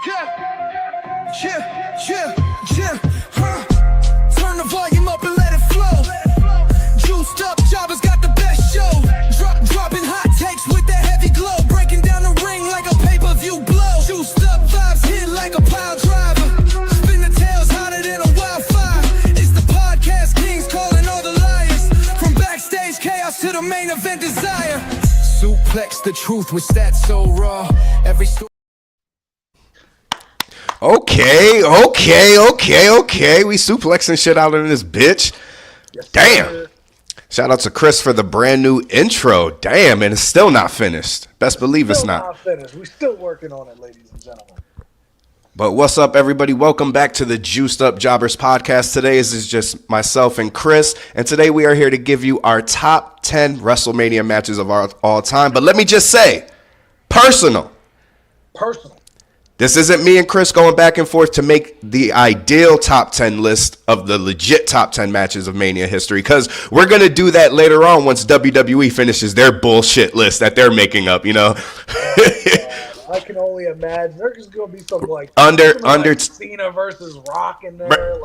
Yeah, Turn the volume up and let it flow. Juiced up, Jabba's got the best show. Dropping hot takes with that heavy glow. Breaking down the ring like a pay-per-view blow. Juiced up vibes hit like a pile driver. Spin the tails hotter than a wildfire. It's the podcast kings calling all the liars. From backstage chaos to the main event desire. Suplex the truth with stats so raw. Every story. Okay. We suplexing shit out of this bitch. Yes, Damn. sir. Shout out to Chris for the brand new intro. Damn, and it's still not finished. Best believe it's Still not. finished. We're still working on it, ladies and gentlemen. But what's up, everybody? Welcome back to the Juiced Up Jobbers podcast. Today is just myself and Chris, and today we are here to give you our top 10 WrestleMania matches of all time. But let me just say, personal. This isn't me and Chris going back and forth to make the ideal top 10 list of the legit top 10 matches of Mania history, because we're going to do that later on once WWE finishes their bullshit list that they're making up, you know. I can only imagine there's going to be some like Cena versus Rock in there,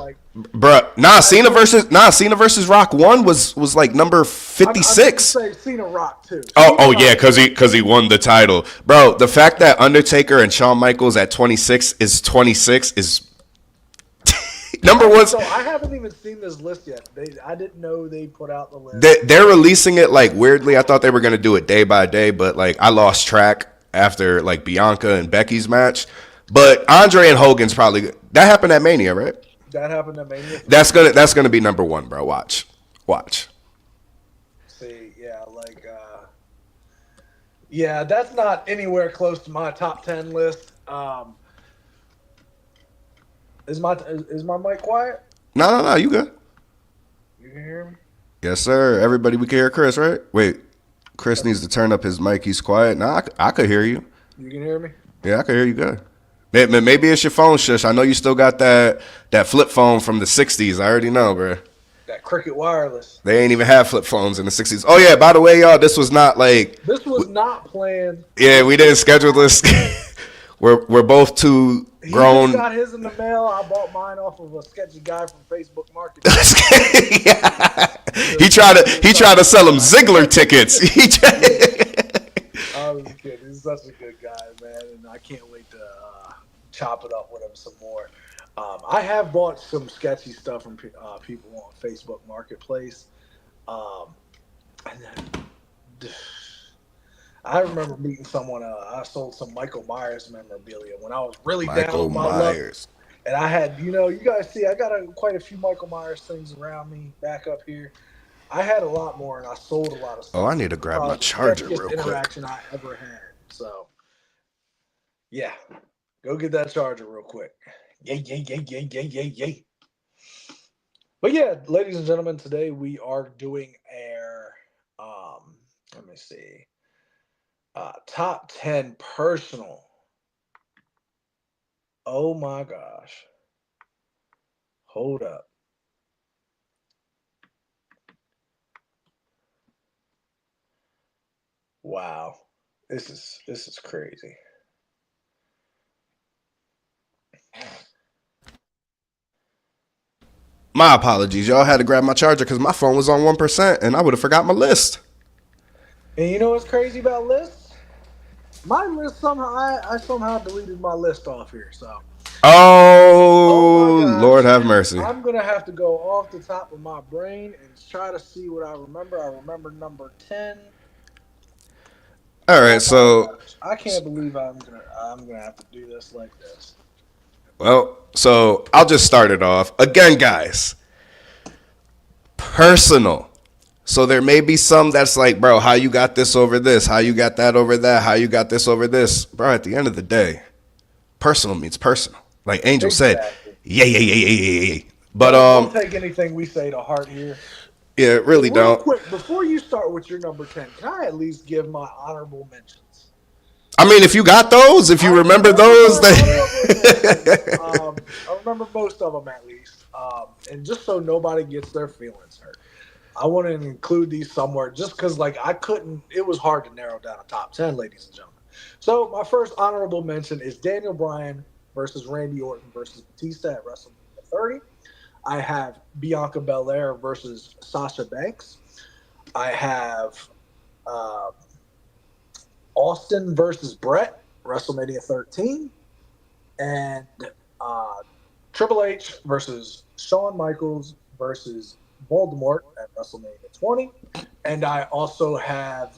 Cena versus Rock 1 was like number 56. I'm say Cena Rock too. Oh yeah, because he won the title, bro. The fact that Undertaker and Shawn Michaels at 26 is number one. So I haven't even seen this list yet. I didn't know they put out the list. They're releasing it like weirdly. I thought they were gonna do it day by day, but like I lost track after like Bianca and Becky's match. But Andre and Hogan's probably that happened at Mania, right? That happened at Mania. That's gonna be number one, bro. Watch. See, yeah, that's not anywhere close to my top 10 list. Is my mic quiet? No, you good. You can hear me? Yes, sir. Everybody, we can hear Chris, right? Wait, Chris needs to turn up his mic. He's quiet. Nah, I could hear you. You can hear me? Yeah, I can hear you good. Maybe it's your phone, shush. I know you still got that flip phone from the 60s. I already know, bro. That Cricket Wireless. They ain't even have flip phones in the 60s. Oh, yeah, by the way, y'all, this was not not planned. Yeah, we didn't schedule this. We're both too grown. He just got his in the mail. I bought mine off of a sketchy guy from Facebook Market. Yeah. He tried to sell him Ziggler tickets. I was kidding. He's such a good guy, man, and I can't wait to chop it up with him some more. I have bought some sketchy stuff from people on Facebook Marketplace. And then, I remember meeting someone. I sold some Michael Myers memorabilia when I was really down on my luck. And I had, you guys see, I got quite a few Michael Myers things around me back up here. I had a lot more, and I sold a lot of stuff. Oh, I need to grab my charger real quick. Interaction I ever had. So, yeah, go get that charger real quick. Yay. But yeah, ladies and gentlemen, today we are doing let me see, top 10 personal. Oh my gosh. Hold up. Wow. This is crazy. My apologies. Y'all had to grab my charger because my phone was on 1% and I would have forgot my list. And you know what's crazy about lists? My list I somehow deleted my list off here. So. Oh Lord have mercy. I'm going to have to go off the top of my brain and try to see what I remember. I remember number 10. All right, so I can't believe I'm gonna have to do this like this. Well, so I'll just start it off. Again, guys, personal. So there may be some that's like, bro, how you got this over this? How you got that over that? How you got this over this? Bro, at the end of the day, personal means personal. Like Angel said, yeah. But don't take anything we say to heart here. Yeah, really Real don't. Quick, before you start with your number 10, can I at least give my honorable mentions? I mean, if you got those, if you remember those. I remember most of them at least. And just so nobody gets their feelings hurt, I want to include these somewhere just because, it was hard to narrow down a top 10, ladies and gentlemen. So my first honorable mention is Daniel Bryan versus Randy Orton versus Batista at WrestleMania 30. I have Bianca Belair versus Sasha Banks. I have uh, Austin versus Brett, WrestleMania 13. And uh, Triple H versus Shawn Michaels versus Voldemort at WrestleMania 20. And I also have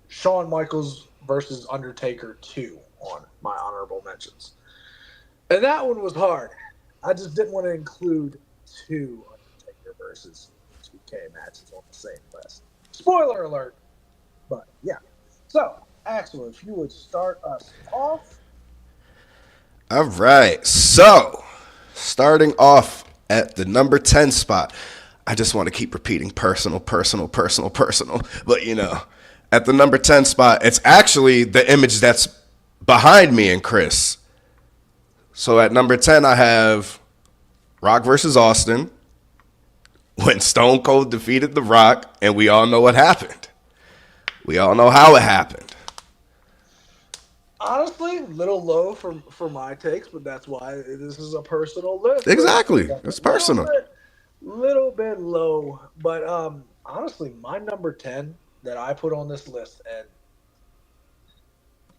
Shawn Michaels versus Undertaker 2 on my honorable mentions. And that one was hard. I just didn't want to include 2 Undertaker versus 2K matches on the same list. Spoiler alert. But yeah. So, Axel, if you would start us off. All right. So, starting off at the number 10 spot, I just want to keep repeating personal. But, at the number 10 spot, it's actually the image that's behind me and Chris. So, at number 10, I have Rock versus Austin when Stone Cold defeated The Rock, and we all know what happened. We all know how it happened. Honestly, a little low for my takes, but that's why this is a personal list. Exactly. It's personal. Little bit low. But honestly, my number 10 that I put on this list, and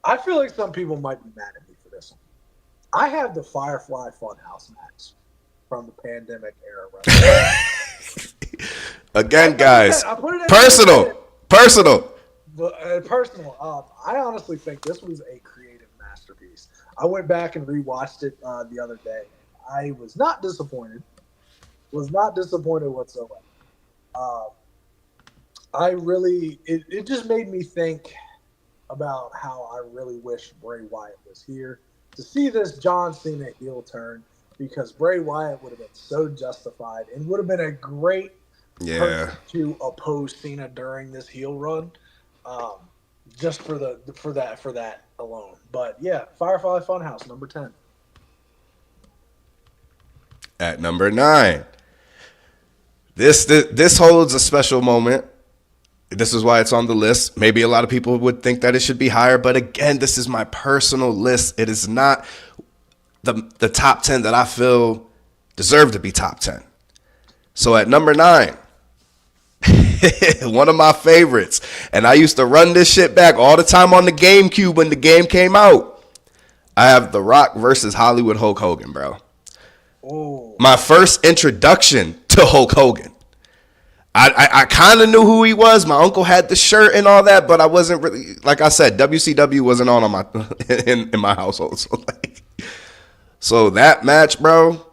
I feel like some people might be mad at me for this one. I have the Firefly Funhouse match from the pandemic era. Again, guys, personal. But personal, I honestly think this was a creative masterpiece. I went back and rewatched it the other day. I was not disappointed. Whatsoever. It just made me think about how I really wish Bray Wyatt was here to see this John Cena heel turn, because Bray Wyatt would have been so justified and would have been a great person to oppose Cena during this heel run. Just for that alone. But yeah, Firefly Funhouse, number 10. At number 9, this holds a special moment. This is why it's on the list. Maybe a lot of people would think that it should be higher, but again, this is my personal list. It is not the top 10 that I feel deserve to be top 10. So at number 9, one of my favorites, and I used to run this shit back all the time on the GameCube when the game came out. I have The Rock versus Hollywood Hulk Hogan, bro. Oh. My first introduction to Hulk Hogan. I kind of knew who he was. My uncle had the shirt and all that, but I wasn't really, like I said, WCW wasn't on my in my household. So that match, bro.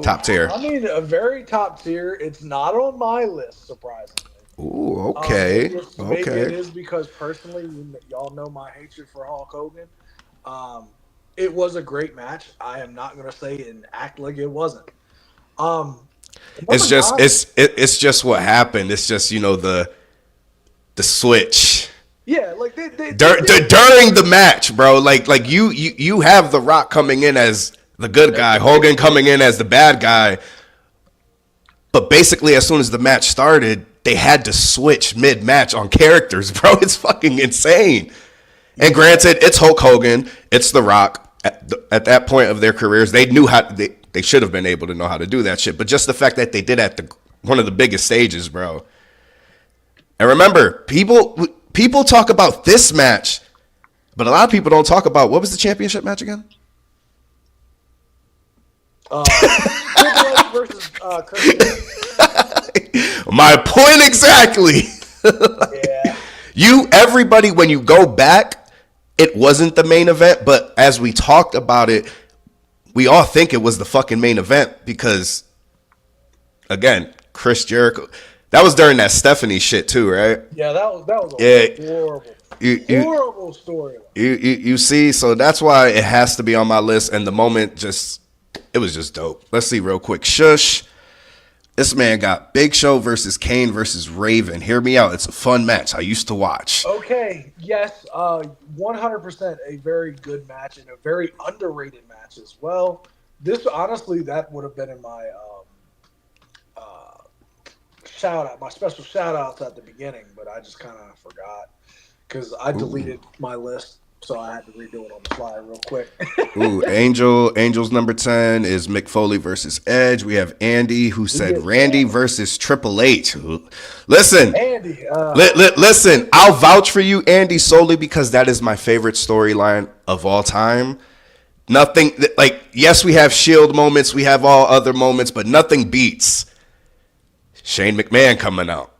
Top tier. I mean, a very top tier. It's not on my list, surprisingly. Ooh, okay. Maybe it is because personally, y'all know my hatred for Hulk Hogan. It was a great match. I am not going to say and act like it wasn't. It's just what happened. It's just, the switch. Yeah, like during the match, bro. Like you have The Rock coming in as the good guy, Hogan coming in as the bad guy. But basically, as soon as the match started, they had to switch mid-match on characters, bro. It's fucking insane. And granted, it's Hulk Hogan, it's The Rock. At that point of their careers, they knew how they should have been able to know how to do that shit. But just the fact that they did at one of the biggest stages, bro. And remember, people talk about this match, but a lot of people don't talk about, what was the championship match again? Triple H versus Chris. My point exactly. Yeah. Everybody, when you go back, it wasn't the main event, but as we talked about it, we all think it was the fucking main event because, again, Chris Jericho. That was during that Stephanie shit too, right? Yeah, that was a horrible story. You see, so that's why it has to be on my list, and the moment it was just dope. Let's see real quick. Shush. This man got Big Show versus Kane versus Raven. Hear me out. It's a fun match. I used to watch. Okay. Yes. 100% a very good match and a very underrated match as well. This, honestly, that would have been in my shout out, my special shout outs at the beginning, but I just kind of forgot because I deleted my list so I had to redo it on the fly real quick. Ooh, Angel's number 10 is Mick Foley versus Edge. We have Andy who said Randy versus Triple H. Listen, Andy, listen, I'll vouch for you, Andy, solely because that is my favorite storyline of all time. Nothing like, yes, we have Shield moments, we have all other moments, but nothing beats Shane McMahon coming out,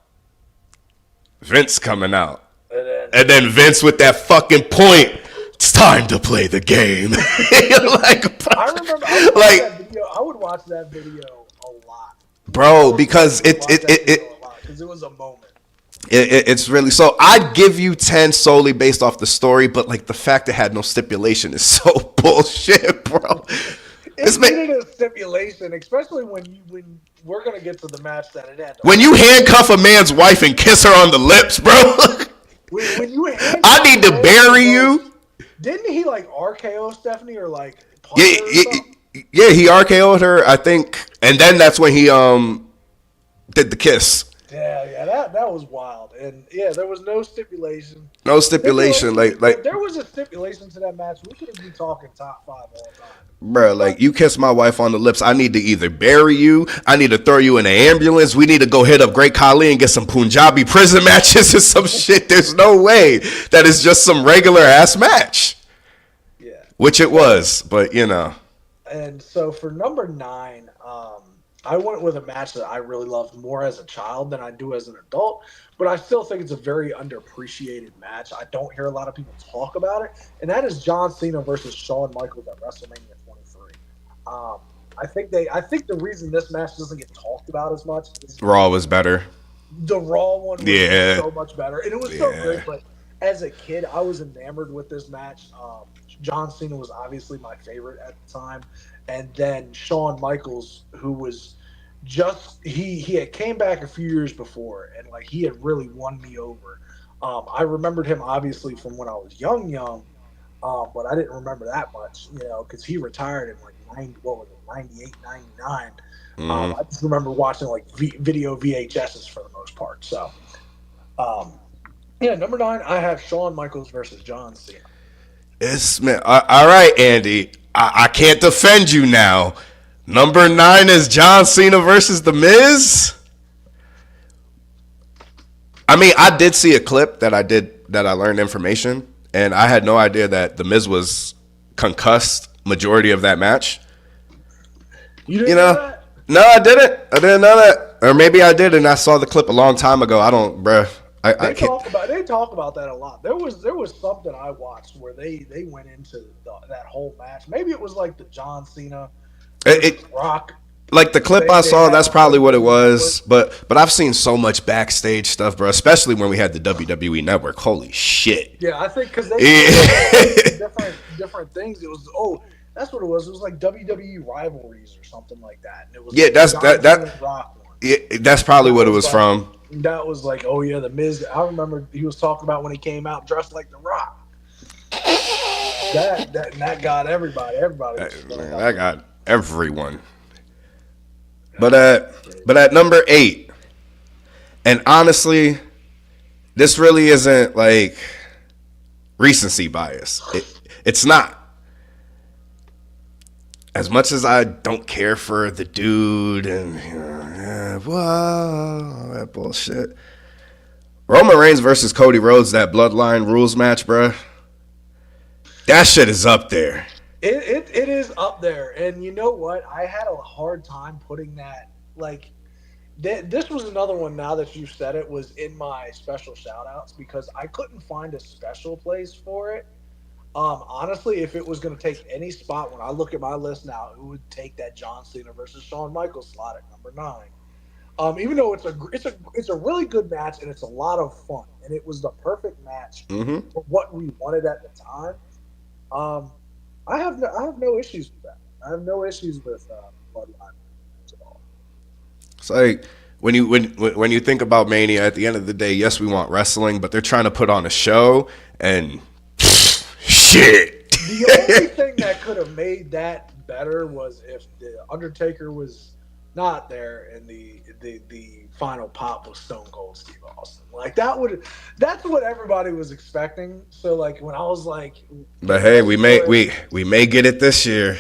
Vince coming out, and then Vince with that fucking point. It's time to play the game. I remember. I would watch that video a lot, bro, because it was a moment. It's really so. I'd give you 10 solely based off the story, but like the fact it had no stipulation is so bullshit, bro. It needed a stipulation, especially when we're gonna get to the match that it had. When you handcuff a man's wife and kiss her on the lips, bro. when you I need to bury you. Didn't he like RKO Stephanie or like? Yeah, he RKO'd her, I think, and then that's when he did the kiss. Yeah, that was wild, and yeah, there was no stipulation. No stipulation, like there was a stipulation to that match. We could be talking top 5 all time. Bro, like, you kiss my wife on the lips, I need to either bury you, I need to throw you in an ambulance, we need to go hit up Great Khali and get some Punjabi prison matches or some shit. There's no way that is just some regular ass match. Yeah. Which it was, but you know. And so for number 9, I went with a match that I really loved more as a child than I do as an adult, but I still think it's a very underappreciated match. I don't hear a lot of people talk about it, and that is John Cena versus Shawn Michaels at WrestleMania 23. I think the reason this match doesn't get talked about as much is Raw was better. The Raw one was so much better, and it was so good. But as a kid, I was enamored with this match. John Cena was obviously my favorite at the time, and then Shawn Michaels, who was just he had came back a few years before, and like he had really won me over. I remembered him obviously from when I was young, but I didn't remember that much, because he retired in like 98, 99. I just remember watching like video VHSs for the most part. So, number 9, I have Shawn Michaels versus John Cena. It's man. All right, Andy. I can't defend you now. Number 9 is John Cena versus The Miz. I mean, I did see a clip that I learned information, and I had no idea that The Miz was concussed majority of that match. You didn't know that? No, I didn't. I didn't know that. Or maybe I did, and I saw the clip a long time ago. I don't, bruh. They talk about that a lot. There was something I watched where they went into that whole match. Maybe it was like the John Cena Rock. Like the clip I saw, that's probably what it was. But I've seen so much backstage stuff, bro. Especially when we had the WWE Network. Holy shit! Yeah, I think because they did different things. It was that's what it was. It was like WWE rivalries or something like that. And it was that Rock one. Yeah, that's probably what it was from. That was like, The Miz. I remember he was talking about when he came out dressed like The Rock. That got everybody. That got everyone. But at number 8, and honestly, this really isn't like recency bias. It's not. As much as I don't care for the dude and all that bullshit, Roman Reigns versus Cody Rhodes, that Bloodline Rules match, bruh, that shit is up there. It is up there, and you know what? I had a hard time putting that. Like, this was another one. Now that you said it, was in my special shout-outs because I couldn't find a special place for it. Honestly, if it was going to take any spot when I look at my list now, it would take that John Cena versus Shawn Michaels slot at number 9. Even though it's a really good match and it's a lot of fun, and it was the perfect match for what we wanted at the time. I have no issues with that. I have no issues with Bloodline at all. It's like when you think about Mania, at the end of the day, yes, we want wrestling, but they're trying to put on a show and shit. The only thing that could have made that better was if the Undertaker was not there in the final pop with Stone Cold Steve Austin. Like that's what everybody was expecting. So like when I was like, But hey, we may get it this year.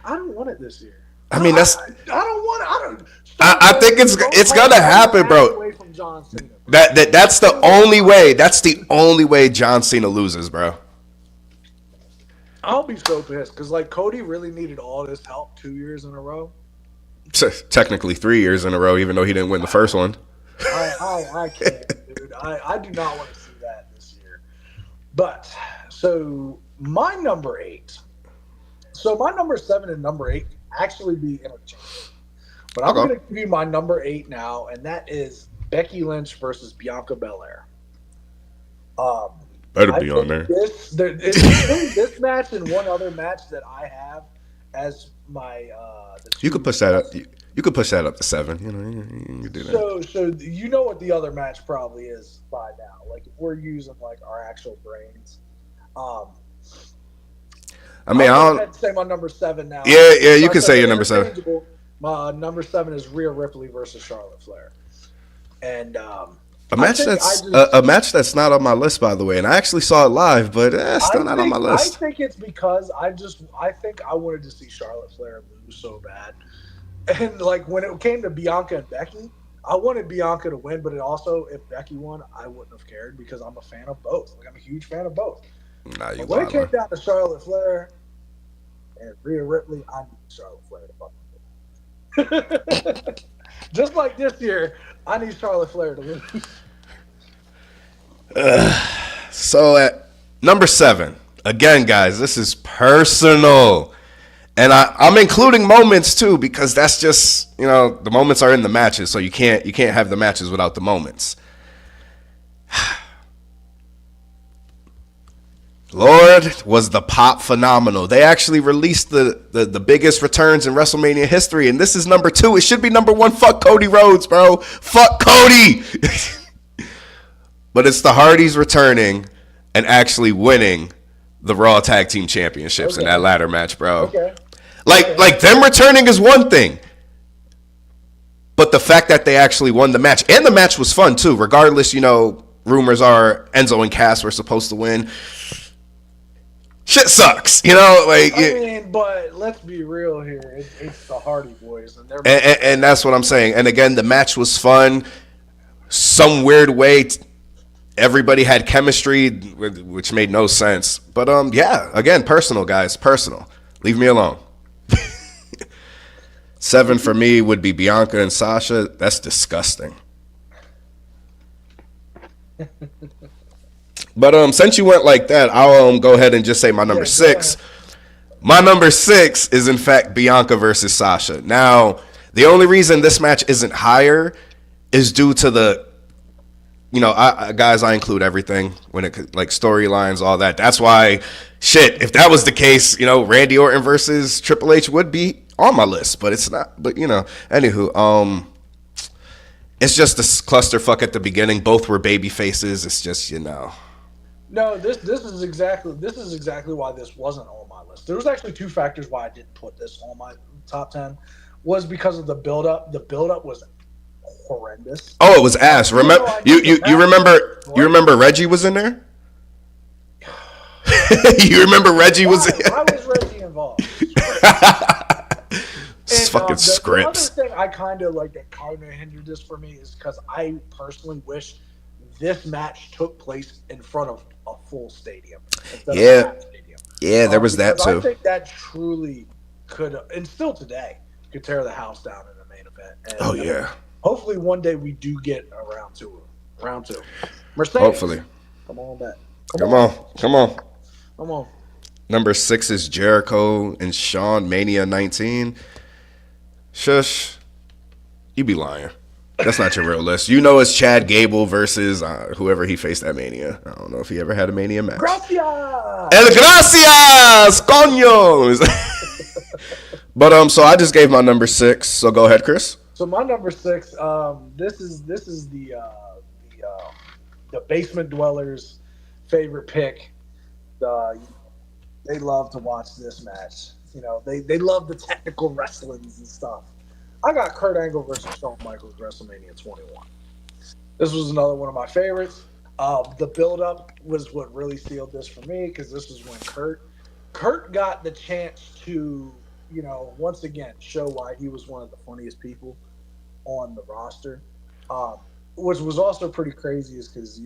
I don't want it this year. I mean, that's. I don't want it. I don't. I think it's gonna happen, bro. Away from John Cena. That's the only way. That's the only way John Cena loses, bro. I'll be so pissed because like Cody really needed all this help 2 years in a row. Technically 3 years in a row, even though he didn't win the first one. I can't, dude. I do not want to see that this year. But so my number 8. So my number 7 and number 8 actually be interchangeable. But I'm going to give you my number 8 now, and that is Becky Lynch versus Bianca Belair. Better be on there. This match and one other match that I have as my. You could push that up. You could push that up to 7. You know, you can do that. So you know what the other match probably is by now. Like if we're using like our actual brains. I mean, I don't say my number 7 now. Yeah, you can say your number 7. My number 7 is Rhea Ripley versus Charlotte Flair, and a match that's not on my list, by the way. And I actually saw it live, but still not on my list. I think it's because I think I wanted to see Charlotte Flair lose so bad, and like when it came to Bianca and Becky, I wanted Bianca to win, but it also if Becky won, I wouldn't have cared because I'm a fan of both. Like I'm a huge fan of both. Nah, you when it came down to Charlotte Flair and Rhea Ripley, I need Charlotte Flair to fucking win. Just like this year, I need Charlotte Flair to lose. So at number 7, again, guys, this is personal. And I'm including moments too, because that's just, the moments are in the matches, so you can't have the matches without the moments. Lord, was the pop phenomenal. They actually released the biggest returns in WrestleMania history, and this is number 2. It should be number 1. Fuck Cody Rhodes, bro. Fuck Cody. But it's the Hardys returning and actually winning the Raw Tag Team Championships in that ladder match, bro. Okay. Like them returning is one thing, but the fact that they actually won the match, and the match was fun too, regardless, rumors are Enzo and Cass were supposed to win. Shit sucks, but let's be real here. It's the Hardy Boys, and that's what I'm saying. And again, the match was fun. Some weird way, everybody had chemistry, which made no sense. But yeah, again, personal, guys, personal. Leave me alone. 7 for me would be Bianca and Sasha. That's disgusting. But since you went like that, I'll go ahead and just say my number 6. My number 6 is in fact Bianca versus Sasha. Now, the only reason this match isn't higher is due to the, guys, I include everything when it like storylines, all that. That's why, shit, if that was the case, Randy Orton versus Triple H would be on my list, but it's not. But anywho, it's just this clusterfuck at the beginning. Both were baby faces. It's just No, this is exactly why this wasn't on my list. There was actually 2 factors why I didn't put this on my top 10. Was because of the build up. The build up was horrendous. Oh, it was ass. Remember you remember Reggie was in there? You remember Reggie was in there? Why was Reggie involved? It's fucking scripts. The other thing I kind of hindered this for me is because I personally wish this match took place in front of a full stadium. Yeah. Yeah, there was that too. I think that truly could, and still today, could tear the house down in the main event. And, yeah. Hopefully one day we do get a round two. Mercedes. Hopefully. Come on back. Come on. Come on. Number 6 is Jericho and Shawn, Mania 19. Shush. You be lying. That's not your real list. It's Chad Gable versus whoever he faced at Mania. I don't know if he ever had a Mania match. Gracias! El gracias! Coño! But so I just gave my number 6. So go ahead, Chris. So my number 6, this is the basement dwellers' favorite pick. They love to watch this match. They love the technical wrestlings and stuff. I got Kurt Angle versus Shawn Michaels WrestleMania 21. This was another one of my favorites. The build-up was what really sealed this for me because this was when Kurt got the chance to, once again show why he was one of the funniest people on the roster. Which was also pretty crazy is because,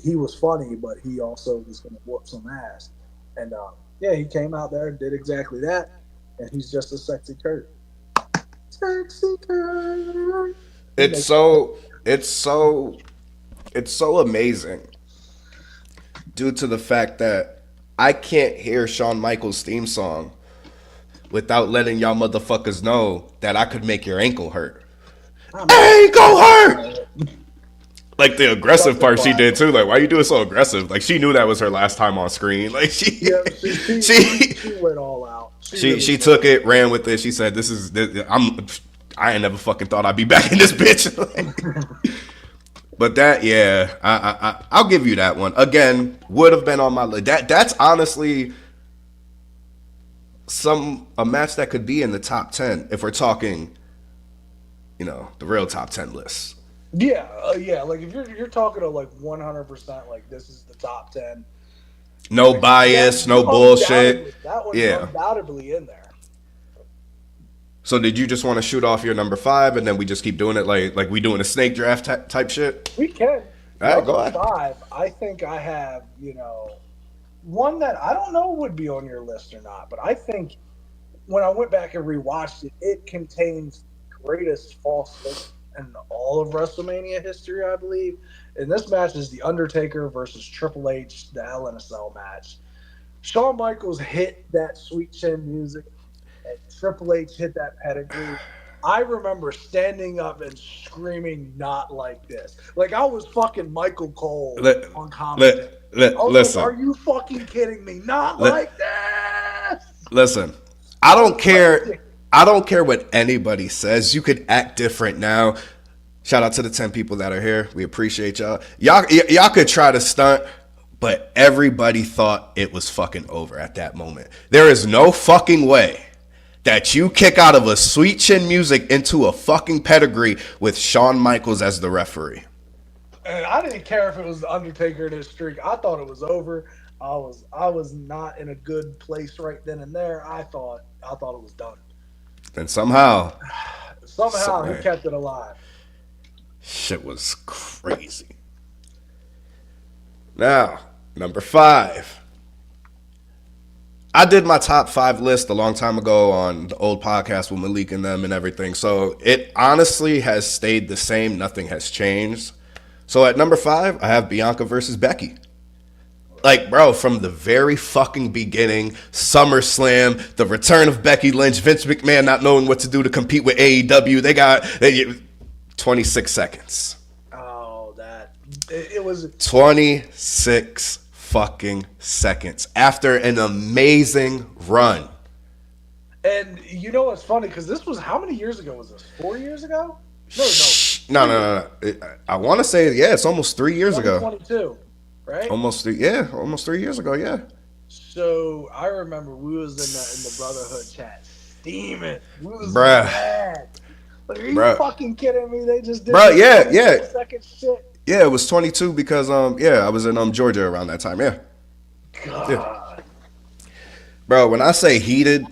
he was funny, but he also was going to whoop some ass. And he came out there and did exactly that. And he's just a sexy Kurt. Sexy Kurt. It's so amazing due to the fact that I can't hear Shawn Michaels' theme song without letting y'all motherfuckers know that I could make your ankle hurt. Ankle hurt! Like the aggressive part she did too. Like, why are you doing so aggressive? Like, she knew that was her last time on screen. Like, she went all out. She took it, ran with it. She said, I ain't never fucking thought I'd be back in this bitch. But that, yeah, I'll give you that one. Again, would have been on my list. That's honestly a match that could be in the top 10 if we're talking, the real top 10 list. Yeah. Like if you're talking to like 100%, like this is the top 10. No bias, no bullshit. That one's undoubtedly in there. So did you just want to shoot off your number 5 and then we just keep doing it like we doing a snake draft type shit? We can. All right, go ahead. 5, I think I have, one that I don't know would be on your list or not, but I think when I went back and rewatched it, it contains the greatest false start in all of WrestleMania history, I believe. And this match is The Undertaker versus Triple H, the Hell in a Cell match. Shawn Michaels hit that Sweet Chin music, and Triple H hit that pedigree. I remember standing up and screaming, "Not like this!" Like I was fucking Michael Cole on commentary. Listen, like, are you fucking kidding me? Not like this. Listen, I don't care. I don't care what anybody says. You could act different now. Shout out to the 10 people that are here. We appreciate y'all. Y'all could try to stunt, but everybody thought it was fucking over at that moment. There is no fucking way that you kick out of a Sweet Chin music into a fucking pedigree with Shawn Michaels as the referee. And I didn't care if it was the Undertaker in his streak. I thought it was over. I was not in a good place right then and there. I thought it was done. And somehow he kept it alive. Shit was crazy. Now, number 5. I did my top 5 list a long time ago on the old podcast with Malik and them and everything. So it honestly has stayed the same. Nothing has changed. So at number 5, I have Bianca versus Becky. Like, bro, from the very fucking beginning, SummerSlam, the return of Becky Lynch, Vince McMahon not knowing what to do to compete with AEW. They got 26 seconds. Oh, it was 26 fucking seconds after an amazing run. And what's funny? Because this was, how many years ago was this? 4 years ago? No. I want to say, it's almost 3 years ago. 2022, right? Almost 3 years ago, yeah. So I remember we was in the Brotherhood chat steaming. We was mad. Like, are you fucking kidding me? They just did second shit. Yeah, it was 22 because I was in Georgia around that time. Yeah. God. Yeah. Bro, when I say heated,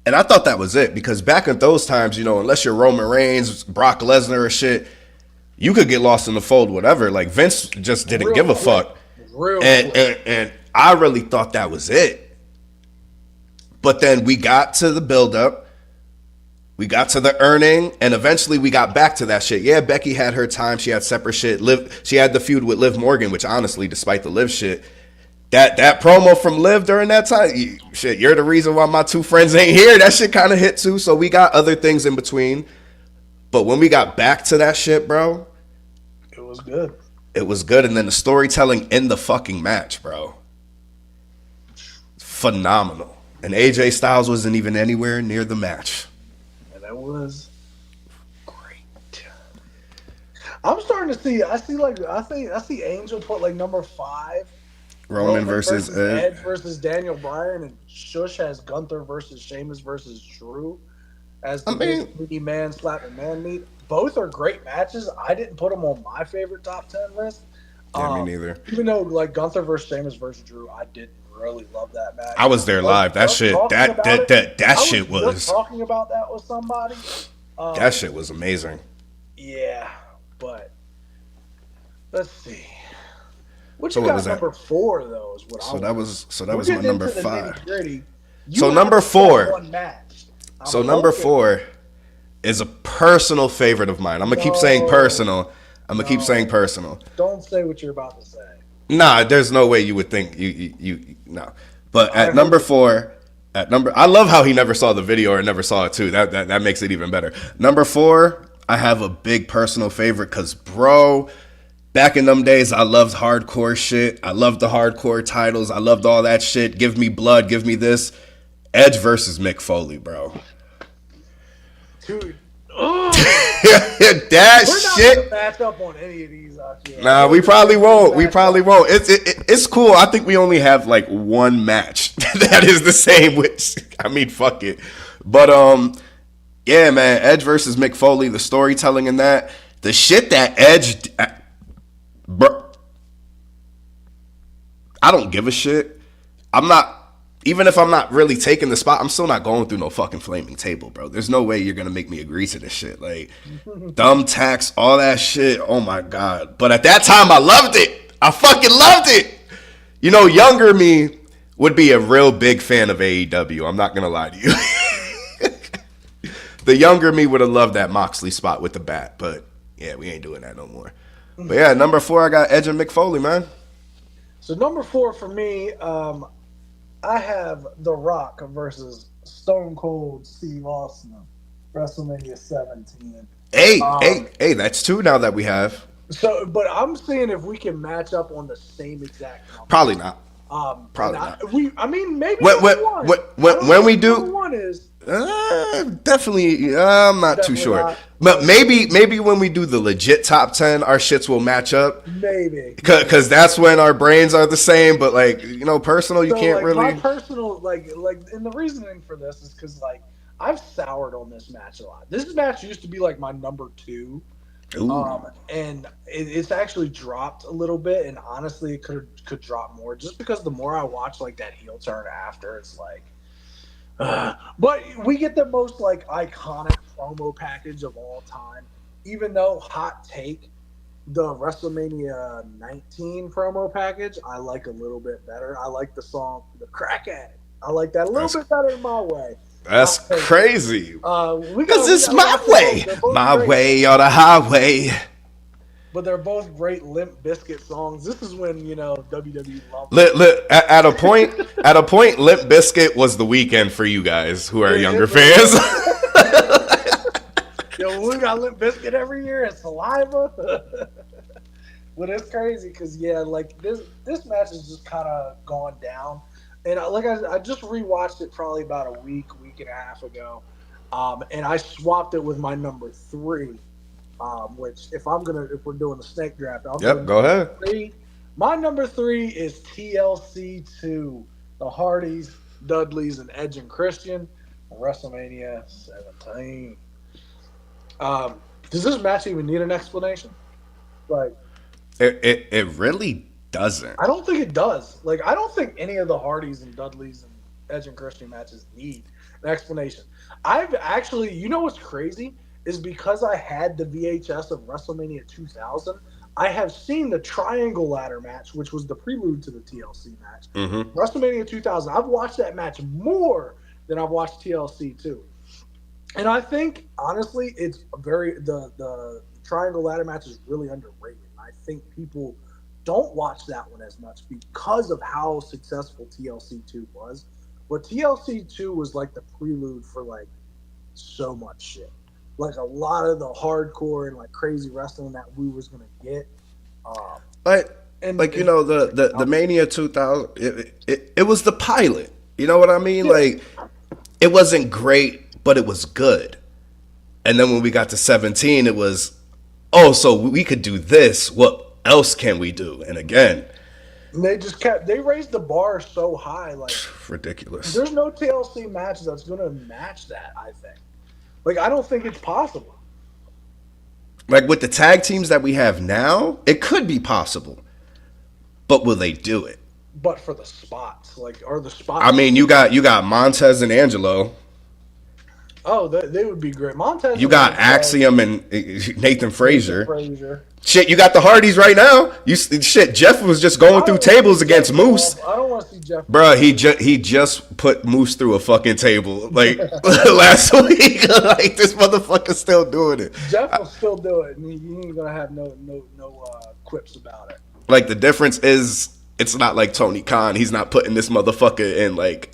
and I thought that was it because back in those times, unless you're Roman Reigns, Brock Lesnar or shit, you could get lost in the fold, whatever. Like Vince just didn't give a fuck. And I really thought that was it. But then we got to the build-up. We got to the earning, and eventually we got back to that shit. Yeah, Becky had her time. She had separate shit. She had the feud with Liv Morgan, which honestly, despite the Liv shit, that promo from Liv during that time, you're the reason why my 2 friends ain't here. That shit kind of hit too. So we got other things in between. But when we got back to that shit, bro, it was good. It was good. And then the storytelling in the fucking match, bro, phenomenal. And AJ Styles wasn't even anywhere near the match. That was great. I'm starting to see. I see Angel put like number 5. Roman versus Edge versus Daniel Bryan, and Shush has Gunther versus Sheamus versus Drew. as I the big mean, meaty man slapping man meat. Both are great matches. I didn't put them on my favorite top 10 list. yeah, me neither. Even though like Gunther versus Sheamus versus Drew, I didn't really love that match. I was there I was live. That just shit, talking about it. that I shit was just was talking about that with somebody. that shit was amazing. Yeah, but let's see. What So you what got was that? number 4 though is what I So that want. was my number 5. Nitty-gritty. So You number haven't said 4. one match. So I'm number hoping- 4 is a personal favorite of mine. I'm gonna keep saying personal. I'm gonna keep saying personal. Don't say what you're about to say. Nah, there's no way you would think you no. But I at number hope- 4, I love how he never saw the video or never saw it too. That makes it even better. Number 4, I have a big personal favorite because, bro, back in them days, I loved hardcore shit. I loved the hardcore titles. I loved all that shit. Give me blood. Give me this. Edge versus Mick Foley, bro. Dude, That we're not shit. gonna match up on any of these out here. Nah, we probably won't. We probably won't. It's cool. I think we only have like one match that is the same. Which I mean, fuck it. But yeah, man. Edge versus Mick Foley. The storytelling in that, the shit that Edge, bro. I don't give a shit. I'm not. Even if I'm not really taking the spot, I'm still not going through no fucking flaming table, bro. There's no way you're gonna make me agree to this shit. Like, thumbtacks, all that shit. Oh my God. But at that time, I loved it. I fucking loved it. You know, younger me would be a real big fan of AEW. I'm not gonna lie to you. The younger me would have loved that Moxley spot with the bat. But yeah, we ain't doing that no more. But yeah, number 4, I got Edge and Mick Foley, man. So number 4 for me, I have The Rock versus Stone Cold Steve Austin, WrestleMania 17. Hey, that's 2 now that we have. So, but I'm seeing if we can match up on the same exact number. Probably not. Probably not. I mean, maybe When we do, number 1 is definitely, I'm not too Definitely sure. not. But maybe when we do the legit top 10, our shits will match up. maybe. Because that's when our brains are the same. But like, you know, personal, you So, can't like, really. my personal and the reasoning for this is because like I've soured on this match a lot. This match used to be like my number 2. Ooh. And it's actually dropped a little bit, and honestly, it could drop more just because the more I watch like that heel turn after, it's like. But we get the most like iconic promo package of all time. Even though hot take, the WrestleMania 19 promo package I like a little bit better. I like the song "The Crack Addict." I like that a little bit better in my way. That's crazy. Because it's my way. My way or the highway. But they're both great Limp Bizkit songs. This is when, WWE loved At a point, Limp Bizkit was the weekend for you guys who are younger fans. Yo, we got Limp Bizkit every year and Saliva. But it's crazy because, like this match has just kind of gone down. And I just rewatched it probably about a week and a half ago. And I swapped it with my number 3. Which if we're doing the snake draft, Go ahead. 3. My number 3 is TLC 2, the Hardys, Dudleys, and Edge and Christian, WrestleMania 17. Does this match even need an explanation? Like, it really doesn't. I don't think it does. Like, I don't think any of the Hardys and Dudleys and Edge and Christian matches need an explanation. I've actually, what's crazy? Is because I had the VHS of WrestleMania 2000, I have seen the Triangle Ladder match, which was the prelude to the TLC match. Mm-hmm. WrestleMania 2000, I've watched that match more than I've watched TLC 2. And I think, honestly, it's the Triangle Ladder match is really underrated. I think people don't watch that one as much because of how successful TLC 2 was. But TLC 2 was like the prelude for like so much shit. Like a lot of the hardcore and like crazy wrestling that we was gonna get. The Mania 2000, it was the pilot. You know what I mean? Yeah. Like, it wasn't great, but it was good. And then when we got to 17, it was, so we could do this. What else can we do? And again, they raised the bar so high, like ridiculous. There's no TLC match that's gonna match that, I think. Like, I don't think it's possible. Like with the tag teams that we have now, it could be possible. But will they do it? But for the spots, like, are the spots? I mean, you got Montez and Angelo. Oh, they would be great. Montez. You got Axiom and Nathan Frazier. Frazier. Shit, you got the Hardys right now. Shit, Jeff was just going through tables against Moose. I don't want to see Jeff. Bruh, he just put Moose through a fucking table like last week. Like this motherfucker's still doing it. Jeff will still do it, and he ain't gonna have no quips about it. Like the difference is, it's not like Tony Khan. He's not putting this motherfucker in like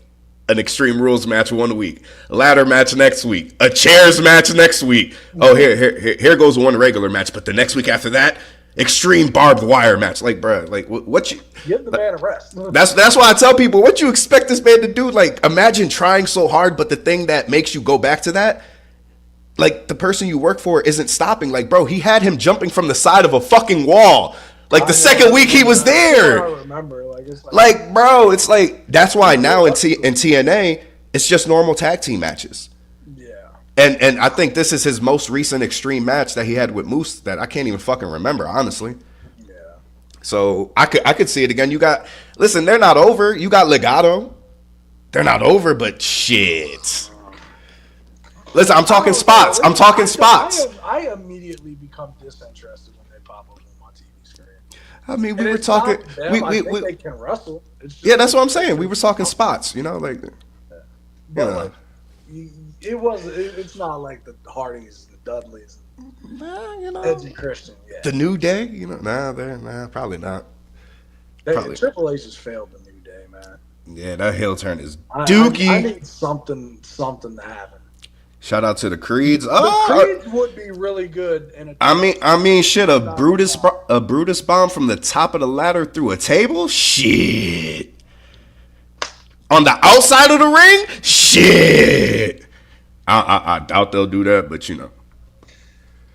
an Extreme Rules match 1 week, a ladder match next week, a chairs match next week. Oh, here goes one regular match, but the next week after that, extreme barbed wire match. Like, bruh, like what you give the man a rest. That's why I tell people, what you expect this man to do? Like, imagine trying so hard, but the thing that makes you go back to that, like the person you work for isn't stopping. Like, bro, he had him jumping from the side of a fucking wall. Like the second week he was there. I remember, like, bro, it's like that's why now in TNA it's just normal tag team matches. Yeah. And I think this is his most recent extreme match that he had with Moose that I can't even fucking remember, honestly. Yeah. So I could see it again. Listen, they're not over. You got Legato. They're not over, but shit. Listen, I'm talking spots. I'm talking spots. I immediately become disinterested when they pop up on my TV screen. I mean, we were talking. I think they can wrestle. Yeah, that's what I'm saying. We were talking spots. You know, like. But it's not like the Hardys, the Dudleys, Edge and Christian. Yeah. The New Day, probably not. Triple H has failed the New Day, man. Yeah, that heel turn is dookie. I need something to happen. Shout out to the Creeds. The Creeds would be really good. I mean, shit, a Brutus bomb from the top of the ladder through a table? Shit. On the outside of the ring? Shit. I doubt they'll do that, but you know.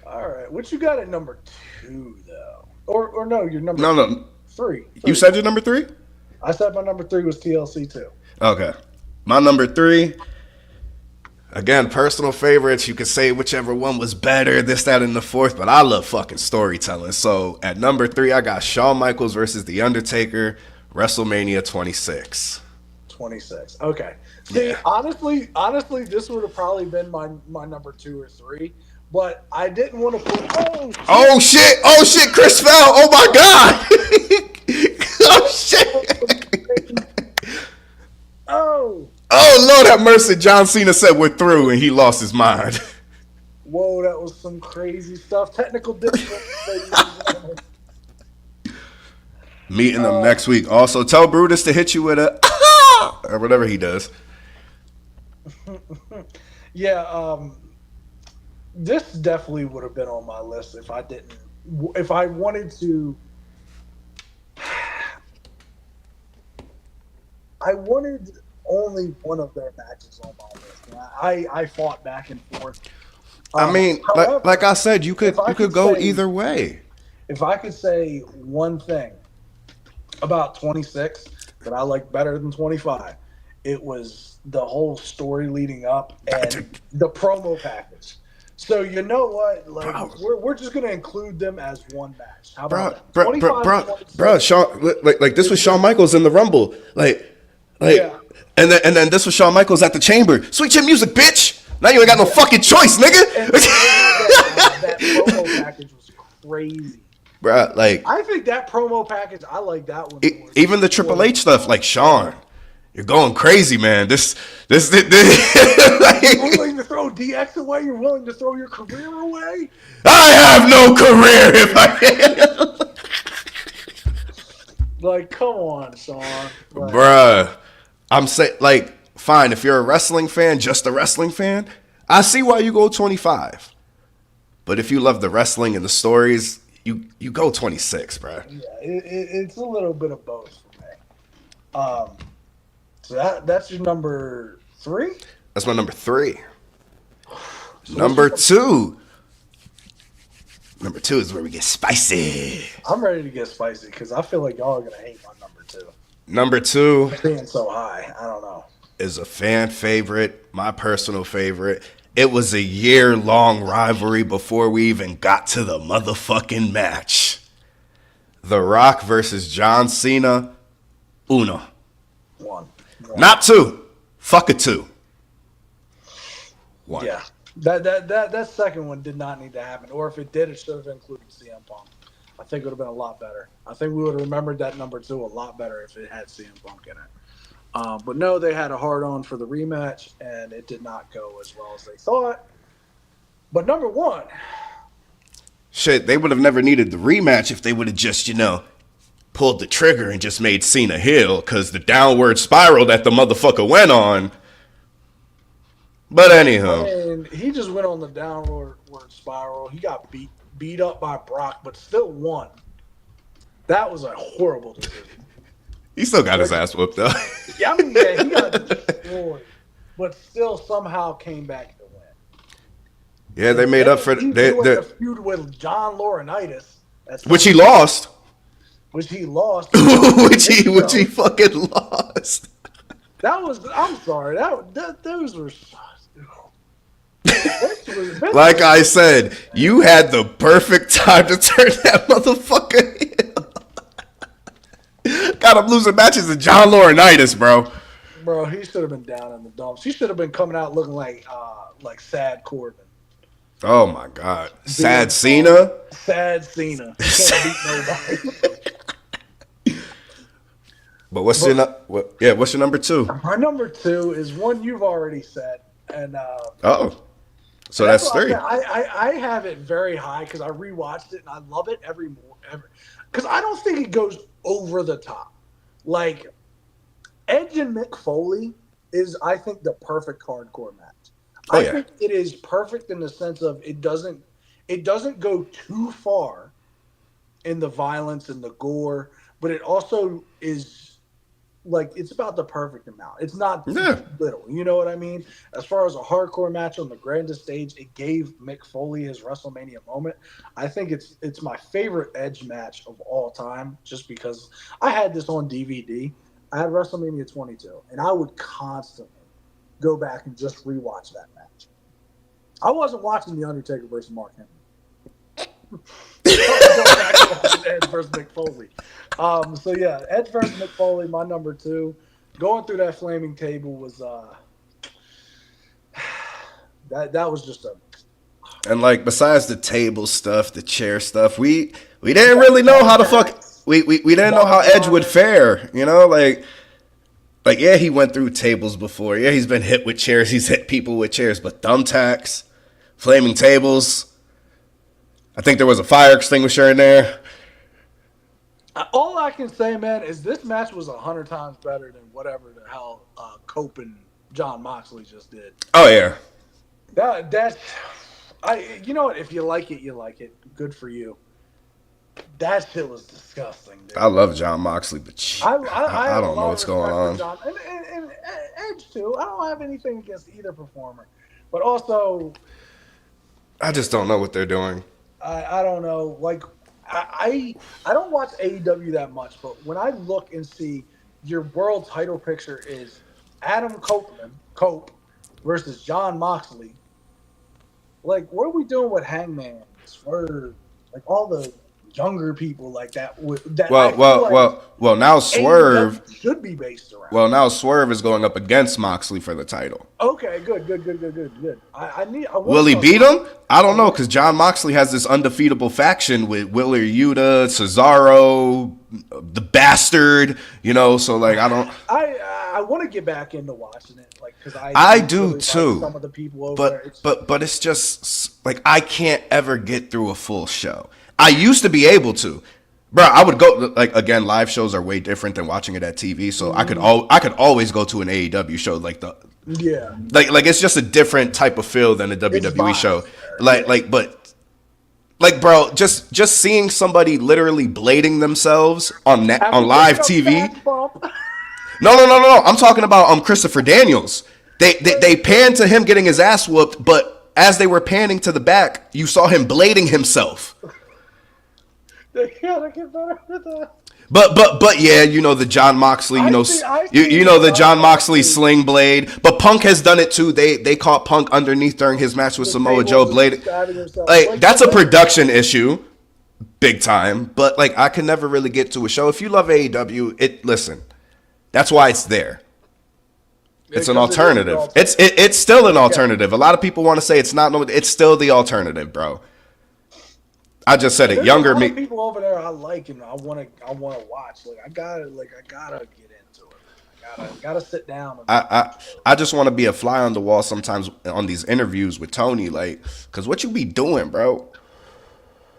All right. What you got at number 2, though? Or no, your number No. 3. You said your number 3? I said my number 3 was TLC, too. Okay. My number 3, again, personal favorites. You could say whichever one was better, this, that, and the fourth, but I love fucking storytelling. So at number 3, I got Shawn Michaels versus The Undertaker, WrestleMania 26. 26. Okay. See, honestly, this would have probably been my number 2 or 3, but I didn't want to put. Oh shit! Chris fell. Oh my god! Oh shit! Oh Lord have mercy! John Cena said we're through, and he lost his mind. Whoa, that was some crazy stuff. Technical difficulties. Meeting them next week. Also, tell Brutus to hit you with a or whatever he does. Yeah, this definitely would have been on my list if I wanted to. I wanted only one of their matches on my list. I fought back and forth. I mean, however, like I said, you could go either way. If I could say one thing about 26 that I like better than 25, it was the whole story leading up and the promo package. So you know what? Like we're just gonna include them as one match. How about that? Bro, Shawn, like this was Shawn Michaels in the Rumble, yeah. and then this was Shawn Michaels at the Chamber. Switch your music, bitch. Now you ain't got no fucking choice, nigga. That promo package was crazy. Bruh, like I think that promo package, I like that one. Even the Triple H stuff, like Shawn, you're going crazy, man. This You're willing to throw DX away? You're willing to throw your career away? I have no career if I can. Like, come on, Shawn. Like, bruh, I'm saying, like, fine, if you're a wrestling fan, just a wrestling fan, I see why you go 25. But if you love the wrestling and the stories, you go 26, bro. Yeah, it's a little bit of both for me. So that's your number 3? That's my number 3. So number 2. Number 2 is where we get spicy. I'm ready to get spicy because I feel like y'all are gonna hate my number 2. Number 2 being so high, I don't know. Is a fan favorite, my personal favorite. it was a year-long rivalry before we even got to the motherfucking match. The Rock versus John Cena. Uno. One. Not two. Fuck a two. One. Yeah. That second one did not need to happen. Or if it did, it should have included CM Punk. I think it would have been a lot better. I think we would have remembered that number 2 a lot better if it had CM Punk in it. But no, they had a hard-on for the rematch, and it did not go as well as they thought. But number 1. Shit, they would have never needed the rematch if they would have just, pulled the trigger and just made Cena heel, because the downward spiral that the motherfucker went on. But anyhow. And he just went on the downward spiral. He got beat up by Brock, but still won. That was a horrible decision. He still got his ass whooped, though. Yeah, he got destroyed, but still somehow came back to win. Yeah, they made up for the feud with John Laurinaitis, which he lost. Which he lost. which he fucking lost. That was. I'm sorry. Those were. Like I said, you had the perfect time to turn that motherfucker heel. Got him losing matches to John Laurinaitis, bro. Bro, he should have been down in the dumps. He should have been coming out looking like Sad Corbin. Oh my God, Sad Cena. Sad Cena. Can't beat nobody. But what's your number 2? My number 2 is one you've already said, and so that's 3. I have it very high because I rewatched it and I love it every because I don't think it goes over the top. Like Edge and Mick Foley is, I think, the perfect hardcore match. I think it is perfect in the sense of it doesn't go too far in the violence and the gore, but it also is like it's about the perfect amount. It's not little, you know what I mean? As far as a hardcore match on the grandest stage, it gave Mick Foley his WrestleMania moment. I think it's my favorite Edge match of all time, just because I had this on DVD. I had WrestleMania 22, and I would constantly go back and just rewatch that match. I wasn't watching The Undertaker versus Mark Henry. Edge versus Mick Foley. So yeah, Edge versus Mick Foley, my number 2. Going through that flaming table was that was just a. And like besides the table stuff, the chair stuff, we didn't really know how the fuck we didn't know how Edge would fare. Like yeah, he went through tables before. Yeah, he's been hit with chairs. He's hit people with chairs, but thumbtacks, flaming tables. I think there was a fire extinguisher in there. All I can say, man, is this match was 100 times better than whatever the hell Cope and John Moxley just did. Oh yeah. You know what? If you like it, you like it. Good for you. That shit was disgusting, dude. I love John Moxley, but I don't know what's going on. And Edge too. I don't have anything against either performer, but also, I just don't know what they're doing. I don't know. Like, I don't watch AEW that much, but when I look and see your world title picture is Adam Cope versus John Moxley, like, what are we doing with Hangman, Swerve, like all the younger people like that? Well, now Swerve AEW should be based around. Well, now Swerve is going up against Moxley for the title. Okay, good. Will he beat him? I don't know, because John Moxley has this undefeatable faction with Wheeler Yuta, Cesaro, the Bastard. So like I want to get back into watching it, like, because I do really too. Like some of the people over but it's just like I can't ever get through a full show. I used to be able to. Bro, I would go, like, again, live shows are way different than watching it at TV, so I could always go to an AEW show, like like it's just a different type of feel than a WWE show. Like, bro, just seeing somebody literally blading themselves on live TV. No. I'm talking about Christopher Daniels. They panned to him getting his ass whooped, but as they were panning to the back, you saw him blading himself. They gotta get better with that. But yeah, you know the John Moxley, you know the John Moxley sling blade. But Punk has done it too. They caught Punk underneath during his match with Samoa Joe. Blade, like that's a production issue, big time. But like I can never really get to a show. If you love AEW, listen. That's why it's there. It's an alternative. It's still an alternative. A lot of people want to say it's not. No, it's still the alternative, bro. I just said it. There's Younger a lot me. of people over there I like and I want to watch. Like I gotta get into it. I gotta sit down. I just want to be a fly on the wall sometimes on these interviews with Tony, like, cause what you be doing, bro?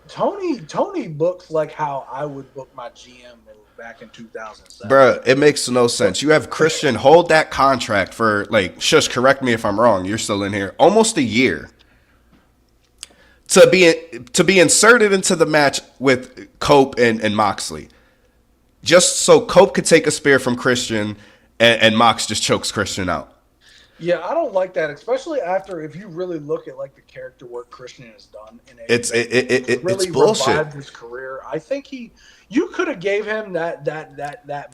Tony books like how I would book my GM back in 2007. Bro, it makes no sense. You have Christian hold that contract for like, shush, correct me if I'm wrong. You're still in here, almost a year. To be inserted into the match with Cope and Moxley, just so Cope could take a spear from Christian and Mox just chokes Christian out. Yeah, I don't like that, especially after if you really look at like the character work Christian has done in it's really bullshit. Revived his career. I think you could have gave him that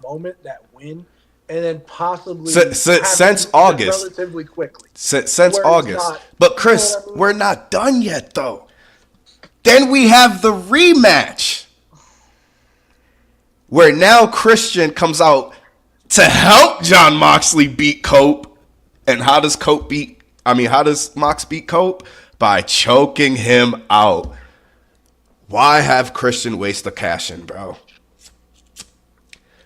moment, that win, and then possibly since August, relatively quickly. Since August, but Chris, you know I mean? We're not done yet though. Then we have the rematch where now Christian comes out to help John Moxley beat Cope. And how does Mox beat Cope? By choking him out. Why have Christian waste the cash in, bro?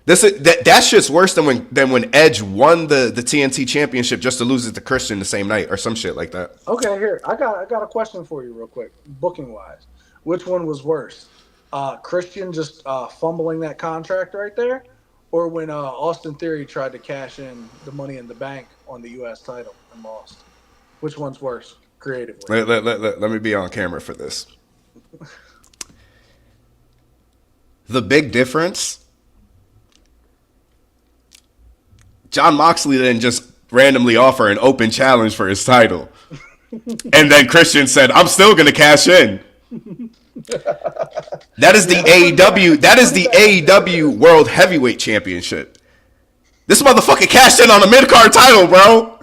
That shit's worse than when Edge won the TNT championship just to lose it to Christian the same night or some shit like that. Okay, here I got a question for you real quick, booking wise. Which one was worse? Christian just fumbling that contract right there, or when Austin Theory tried to cash in the Money in the Bank on the U.S. title and lost? Which one's worse creatively? Let me be on camera for this. The big difference, John Moxley didn't just randomly offer an open challenge for his title. And then Christian said, I'm still going to cash in. That is the AEW. That is the AEW World Heavyweight Championship. This motherfucker cashed in on a mid-card title, bro.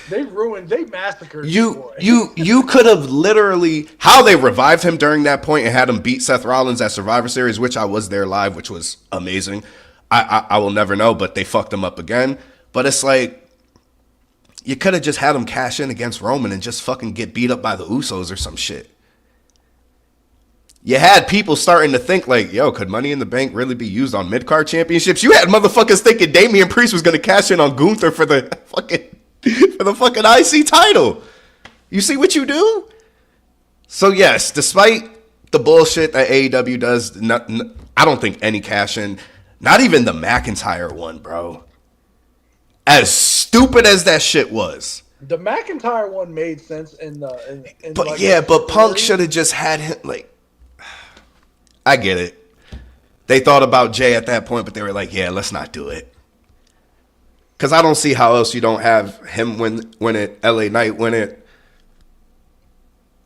They massacred you could have literally, how they revived him during that point and had him beat Seth Rollins at Survivor Series, which I was there live, which was amazing. I will never know, but they fucked him up again. But it's like, you could have just had him cash in against Roman and just fucking get beat up by the Usos or some shit. You had people starting to think like, yo, could Money in the Bank really be used on mid-card championships? You had motherfuckers thinking Damian Priest was going to cash in on Gunther for the fucking IC title. You see what you do? So yes, despite the bullshit that AEW does, I don't think any cash in, not even the McIntyre one, bro. As stupid as that shit was. The McIntyre one made sense but Punk should have just had him like. I get it. They thought about Jay at that point, but they were like, yeah, let's not do it. Because I don't see how else you don't have him win it, LA Knight win it.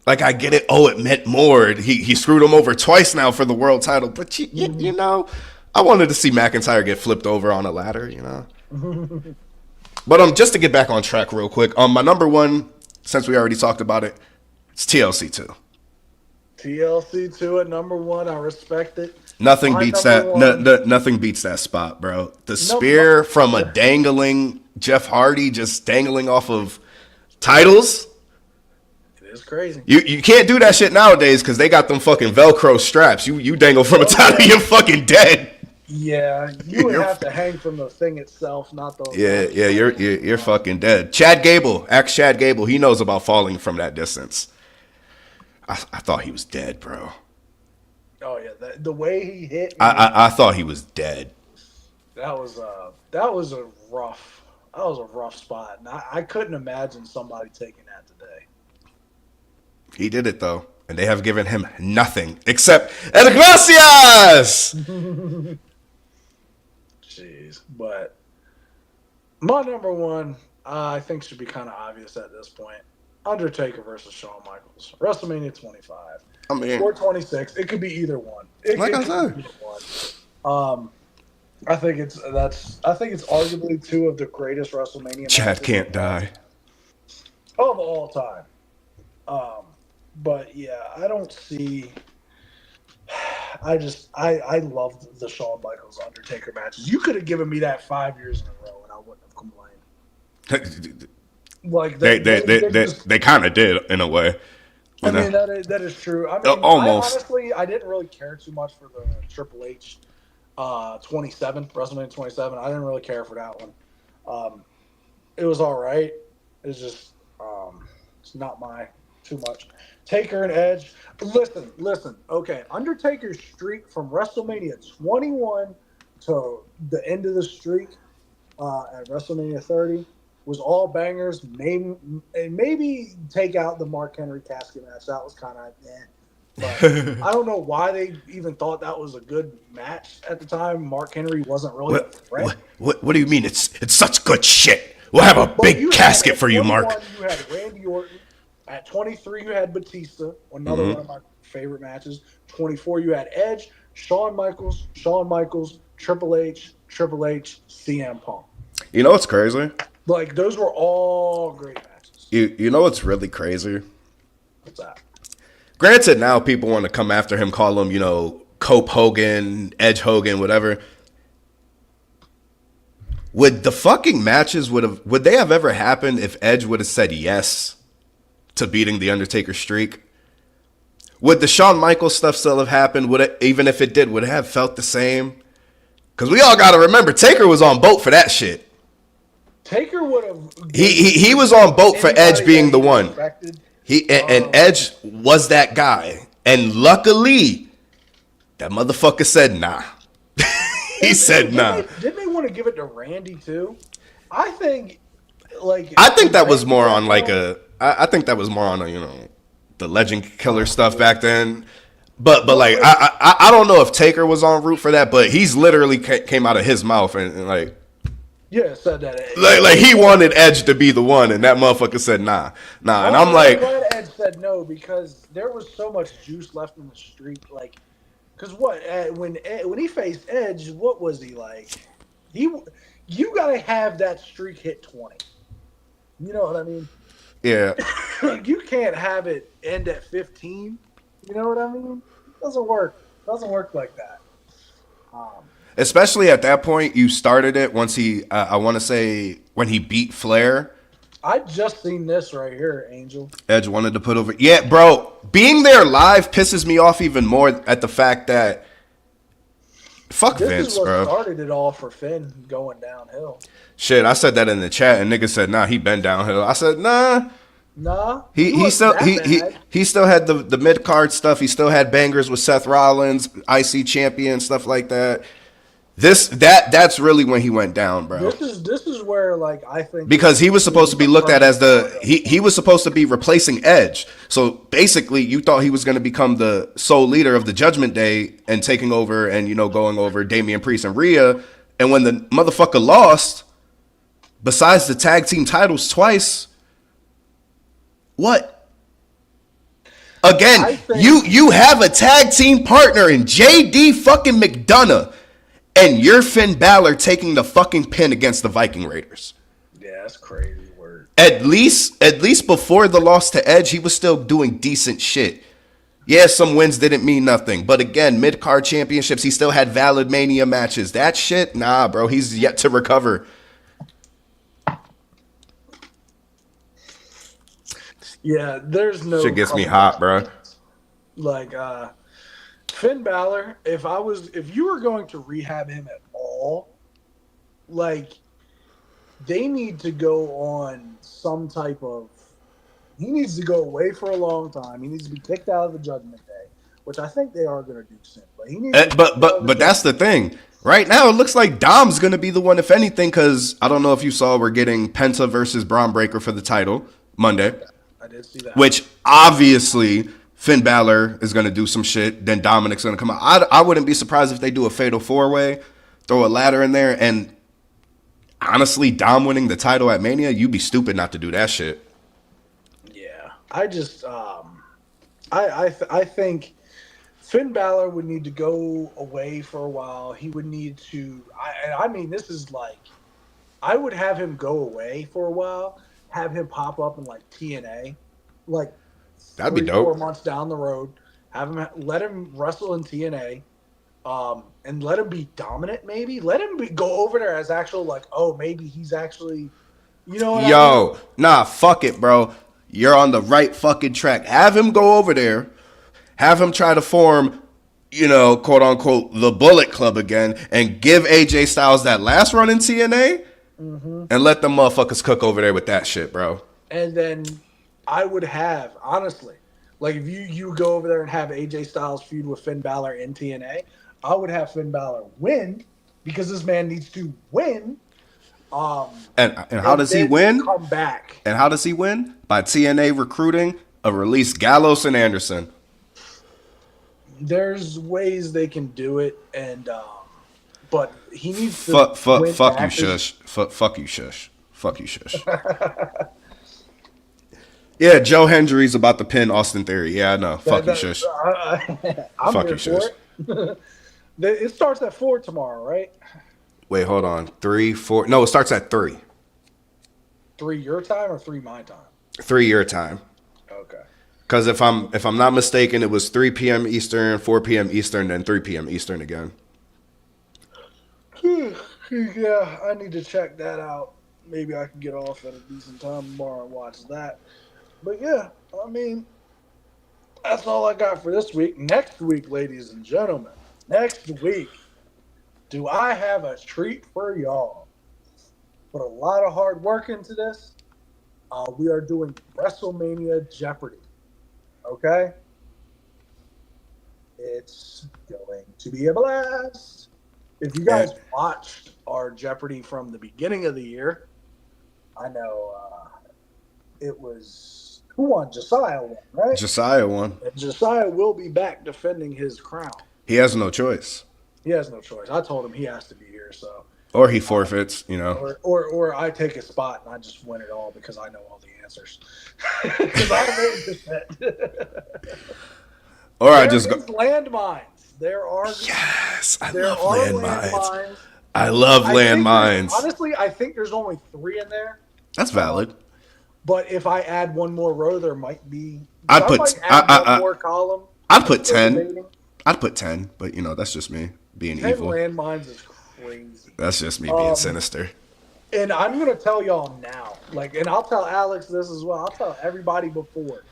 Like, I get it. Oh, it meant more. He screwed him over twice now for the world title. But, you know, I wanted to see McIntyre get flipped over on a ladder, you know. But just to get back on track real quick, my number one, since we already talked about it, it's TLC 2. TLC 2 at number one. I respect it. Nothing beats that. Nothing beats that spot, bro. The spear from a dangling Jeff Hardy, just dangling off of titles. It is crazy. You can't do that shit nowadays because they got them fucking Velcro straps. You dangle from a title, you're fucking dead. Yeah, you would have to hang from the thing itself, not the. Yeah, you're fucking dead. Chad Gable, Chad Gable. He knows about falling from that distance. I thought he was dead, bro. Oh yeah, the way he hit. I thought he was dead. That was a rough spot, and I couldn't imagine somebody taking that today. He did it though, and they have given him nothing except El Gracias. Jeez, but my number one, I think, should be kind of obvious at this point. Undertaker versus Shawn Michaels, WrestleMania 25. I mean, or 26. It could be either one. Like I said, Um, I think it's arguably two of the greatest WrestleMania Chad matches can't die. of all time. Um, but yeah, I don't see. I loved the Shawn Michaels Undertaker matches. You could have given me that 5 years in a row, and I wouldn't have complained. Like They kind of did in a way. I You know, mean that is true. I mean, I almost. honestly I didn't really care too much for the Triple H 27 WrestleMania 27. I didn't really care for that one. It was all right. It's just it's not my too much. Taker and Edge. Listen. Okay, Undertaker's streak from WrestleMania 21 to the end of the streak at WrestleMania 30 was all bangers. Maybe take out the Mark Henry casket match. That was kind of but I don't know why they even thought that was a good match at the time. Mark Henry wasn't really a threat. What do you mean? It's such good shit. We'll have a big casket for you, Mark. You had Randy Orton. At 23, you had Batista, another one of my favorite matches. 24, you had Edge, Shawn Michaels, Triple H, CM Punk. You know what's crazy? Like, those were all great matches. You know what's really crazy? What's that? Granted, now people want to come after him, call him, Cope Hogan, Edge Hogan, whatever. Would the fucking matches would they have ever happened if Edge would have said yes to beating the Undertaker streak? Would the Shawn Michaels stuff still have happened? Would it, even if it did, would it have felt the same? Because we all got to remember, Taker was on boat for that shit. Taker would have. He was on boat for Edge being the one. And Edge was that guy. And luckily, that motherfucker said nah. He said nah. Didn't they want to give it to Randy too? I think that was more on I think that was more on the Legend Killer stuff back then. But like I don't know if Taker was en route for that, but he's literally came out of his mouth and said that. Like he wanted Edge to be the one, and that motherfucker said nah. And I'm like, glad Edge said no because there was so much juice left in the streak. Like, because when he faced Edge, what was he like? You gotta have that streak hit 20. You know what I mean? Yeah. You can't have it end at 15. You know what I mean? It doesn't work. It doesn't work like that. Especially at that point, you started it once I want to say when he beat Flair. I just seen this right here, Angel. Edge wanted to put over. Yeah, bro. Being there live pisses me off even more at the fact that fuck this Vince, is what bro. Started it all for Finn going downhill. Shit, I said that in the chat, and niggas said, nah, he been downhill. I said, nah. He still had the mid card stuff. He still had bangers with Seth Rollins, IC champion, stuff like that. That's really when he went down, bro. This is where like I think because he was supposed to be looked at as he was supposed to be replacing Edge. So basically, you thought he was going to become the sole leader of the Judgment Day and taking over and going over Damian Priest and Rhea. And when the motherfucker lost, besides the tag team titles twice, what? Again, you have a tag team partner in JD fucking McDonough. And you're Finn Balor taking the fucking pin against the Viking Raiders. Yeah, that's crazy word. At least before the loss to Edge, he was still doing decent shit. Yeah, some wins didn't mean nothing. But again, mid-card championships, he still had valid Mania matches. That shit, nah, bro. He's yet to recover. Yeah, there's no... Shit gets me hot, bro. Like, Finn Balor, if you were going to rehab him at all, like, they need to go on some type of... He needs to go away for a long time. He needs to be kicked out of the Judgment Day, which I think they are going to do soon. But he needs but that's the thing. Right now, it looks like Dom's going to be the one, if anything, because I don't know if you saw, we're getting Penta versus Braun Breaker for the title Monday. I did see that. Which, obviously, Finn Balor is going to do some shit. Then Dominic's going to come out. I wouldn't be surprised if they do a fatal four-way, throw a ladder in there, and honestly, Dom winning the title at Mania, you'd be stupid not to do that shit. Yeah. I just, I think Finn Balor would need to go away for a while. He would need to. I mean, this is like, I would have him go away for a while, have him pop up in like TNA, like That'd be 3-4 dope. months down the road. Let him wrestle in TNA, and let him be dominant. Maybe let him go over there as actual like, oh, maybe he's actually, you know what I mean? Yo, nah, fuck it, bro. You're on the right fucking track. Have him go over there. Have him try to form, quote unquote, the Bullet Club again, and give AJ Styles that last run in TNA, and let them motherfuckers cook over there with that shit, bro. And then I would have, honestly, like if you go over there and have AJ Styles feud with Finn Balor in TNA, I would have Finn Balor win because this man needs to win. And how does he win? Come back. And how does he win? By TNA recruiting a release Gallows and Anderson. There's ways they can do it, and but he needs to Fuck you, shush. Fuck you, shush. Fuck you, shush. Yeah, Joe Hendry's about to pin Austin Theory. Yeah, I know. Fuck you, shush. I'm Fuck here you, shush. for it. It starts at 4 tomorrow, right? Wait, hold on. 3, 4. No, it starts at 3. 3 your time or 3 my time? 3 your time. Okay. Because if I'm not mistaken, it was 3 p.m. Eastern, 4 p.m. Eastern, then 3 p.m. Eastern again. Yeah, I need to check that out. Maybe I can get off at a decent time tomorrow and watch that. But yeah, I mean, that's all I got for this week. Next week, ladies and gentlemen, next week, do I have a treat for y'all? Put a lot of hard work into this. We are doing WrestleMania Jeopardy. Okay? It's going to be a blast. If you guys watched our Jeopardy from the beginning of the year, I know it was, who won? Josiah won, right? Josiah won. And Josiah will be back defending his crown. He has no choice. He has no choice. I told him he has to be here, so. Or he forfeits, you know. Or I take a spot and I just win it all because I know all the answers. Because I made this bet. Or I just go. Landmines. There are. Yes, I there love are landmines. I love landmines. Honestly, I think there's only 3 in there. That's valid. But if I add one more row, there might be. I'd put one more column. I'd put 10. I'd put 10, but that's just me being 10 evil. Landmines is crazy. That's just me being sinister. And I'm gonna tell y'all now, and I'll tell Alex this as well. I'll tell everybody before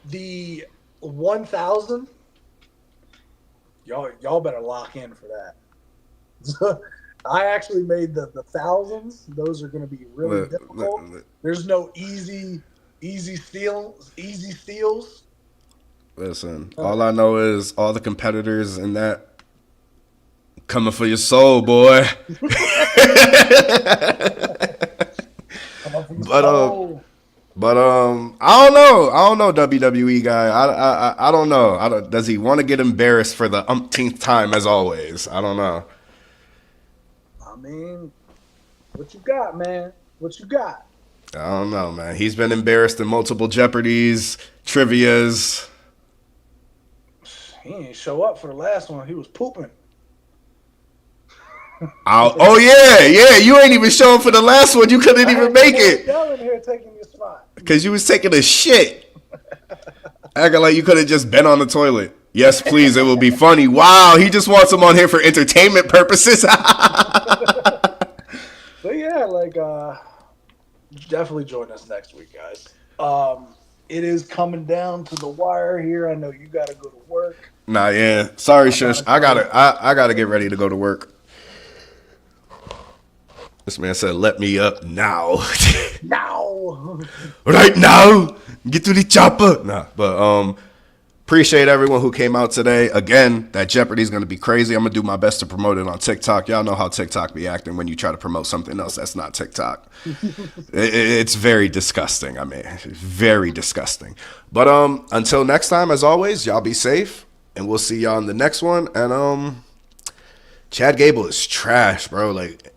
the 1,000. Y'all better lock in for that. I actually made the thousands. Those are going to be really difficult. There's no easy steals. Listen, all I know is all the competitors in that coming for your soul, boy. But I don't know WWE guy. I don't know. Does he want to get embarrassed for the umpteenth time as always? I don't know. I mean, what you got, man? What you got? I don't know, man. He's been embarrassed in multiple Jeopardies, trivias. He didn't show up for the last one. He was pooping. Oh yeah. You ain't even showing for the last one. You couldn't even make it. Y'all in here taking your spot because you was taking a shit. Acting like you could have just been on the toilet. Yes, please. It will be funny. Wow, he just wants him on here for entertainment purposes. But yeah, definitely join us next week, guys. It is coming down to the wire here. I know you got to go to work. Nah, yeah. Sorry, shush. I gotta get ready to go to work. This man said, "Let me up now." Now. Right now. Get to the chopper. Nah, but appreciate everyone who came out today. Again, that Jeopardy is going to be crazy. I'm going to do my best to promote it on TikTok. Y'all know how TikTok be acting when you try to promote something else that's not TikTok. It's very disgusting. I mean, very disgusting. But until next time, as always, y'all be safe, and we'll see y'all in the next one. And Chad Gable is trash, bro.